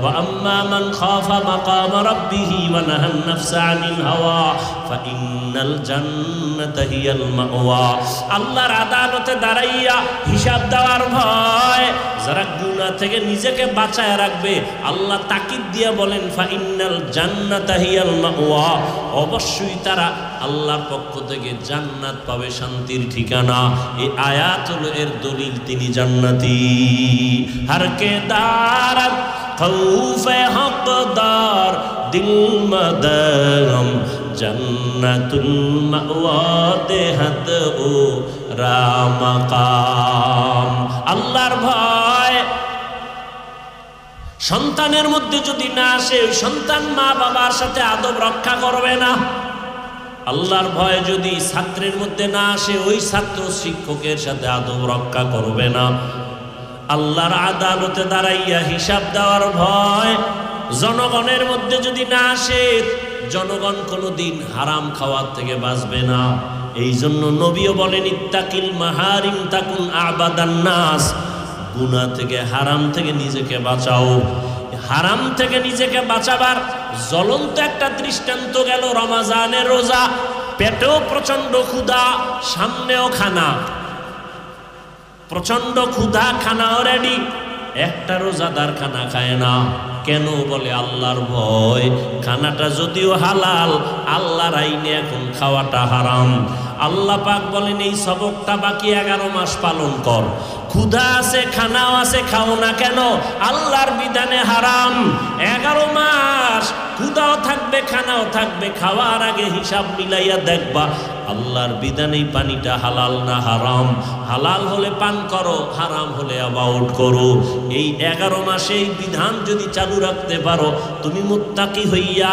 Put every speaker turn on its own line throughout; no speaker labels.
ওয়া আম্মা মান খাফা মাকাম রাব্বিহি ওয়া নাহান নাফসা আনিল হাওয়া ফাইন্নাল জান্নাতা হিয়াল মাওয়া। আল্লাহর আদালতে দাঁড়াইয়া হিসাব দেওয়ার ভয় যারা গুনাহ থেকে নিজেকে বাঁচায় রাখবে, আল্লাহ তাকিদ দিয়ে বলেন ফাইন্নাল জান্নাতা হিয়াল মাওয়া, অবশ্যই তারা আল্লাহর পক্ষ থেকে জান্নাত পাবে, শান্তির ঠিকানা। এই আয়াত হলো এর দলিল, তিনি জান্নাতি। হারকে দারাত খৌফে হকদার দিল মদম জান্নাতুল মাওয়া দেহাত ও রামাকাম। আল্লাহর ভয় সন্তানের মধ্যে যদি না আসে, ওই সন্তান মা বাবার সাথে আদব রক্ষা করবে না। আল্লাহর ভয় যদি ছাত্রের মধ্যে না আসে, ওই ছাত্র শিক্ষকের সাথে আদব রক্ষা করবে না। আল্লাহর আদালতে দাঁড়াইয়া হিসাব দেওয়ার ভয় জনগণের মধ্যে যদি না আসে, জনগণ কোনোদিন হারাম খাওয়ার থেকে বাঁচবে না। এই জন্য নবীও বলেন ইত্তাকিল মাহারিম তাকুন আবাদান নাস, গুনাহ থেকে হারাম থেকে নিজেকে বাঁচাও। হারাম থেকে নিজেকে বাঁচাবার জ্বলন্ত একটা দৃষ্টান্ত গেল রমজানের রোজা। পেটেও প্রচন্ড ক্ষুধা, সামনেও খানা, প্রচন্ড ক্ষুধা, খানাও রেডি। একটা রোজাদার খানা খায় না কেন? বলে আল্লাহর ভয়। খানাটা যদিও হালাল, আল্লাহর আইনে এখন খাওয়াটা হারাম। আল্লাহ পাক বলেন এই সবকটা বাকি 11 মাস পালন কর। ক্ষুধা আছে, খানাও আছে, খাও না কেন? আল্লাহর বিধানে হারাম। 11 মাস ক্ষুধাও থাকবে, খানাও থাকবে। খাওয়ার আগে হিসাব মিলাইয়া দেখবা আল্লাহর বিধানে পানিটা হালাল না হারাম। হালাল হলে পান করো, হারাম হলে অ্যাবাউট করো। এই 11 মাসে এই বিধান যদি চালু রাখতে পারো, তুমি মুত্তাকি হইয়া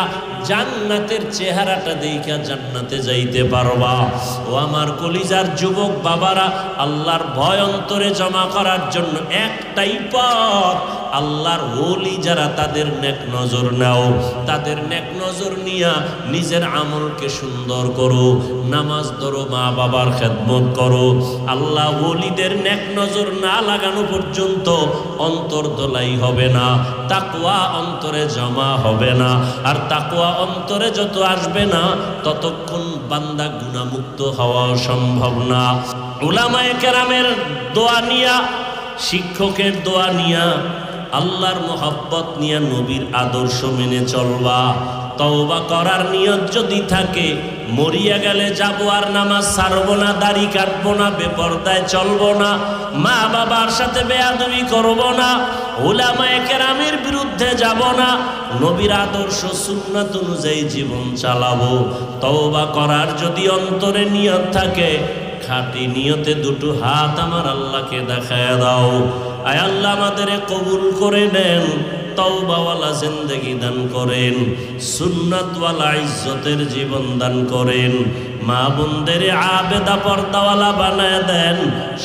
জান্নাতের চেহারাটা দেইখা জান্নাতে যাইতে পারবা। ও আমার কলিজার যুবক বাবারা, আল্লাহর ভয় অন্তরে জমা করার জন্য একটাই পথ, আল্লাহর ওলি যারা তাদের নেক নজর নাও। তাদের নেক নজর নিয়া নিজের আমলকে সুন্দর করো, নামাজ ধরো, মা বাবার খেদমত করো। আল্লাহ ওলিদের নেক নজর না লাগানো পর্যন্ত অন্তর দোলাই হবে না, তাকওয়া অন্তরে জমা হবে না। আর তাকওয়া অন্তরে যত আসবে না, ততক্ষণ বান্দা গুনাহমুক্ত হওয়া সম্ভব না। উলামায়ে কেরামের দোয়া নিয়া, শিক্ষকের দোয়া নিয়া, আল্লাহর মোহাব্বত নিয়া, নবীর আদর্শ মেনে চলবা। তওবা করার নিয়ত যদি থাকে, মরিয়া গেলে যাবো আর নামাজ ছাড়বো না, দাড়ি কাটবো না, বেপরদায় চলবো না, মা বাবার সাথে বেয়াদবি করবো না, উলামায়ে কেরামের বিরুদ্ধে যাব না, নবীর আদর্শ সুন্নাত অনুযায়ী জীবন চালাবো। তওবা করার যদি অন্তরে নিয়ত থাকে, খাঁটি নিয়তে দুটো হাত আমার আল্লাহকে দেখায় দাও। আয় আল্লাহ আমাদের কবুল করে নেন, তওবাওয়ালা জিন্দেগি দান করেন, সুন্নাতওয়ালা ইজ্জতের জীবন দান করেন, মা বোনদের আবেদা পর্দাওয়ালা বানায় দেন,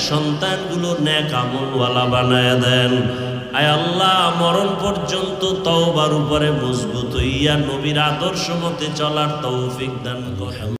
সন্তানগুলো নেক আমলওয়ালা বানায় দেন। আয় আল্লাহ মরণ পর্যন্ত তওবার উপরে মজবুত হইয়া নবীর আদর্শ মতে চলার তৌফিক দান করেন।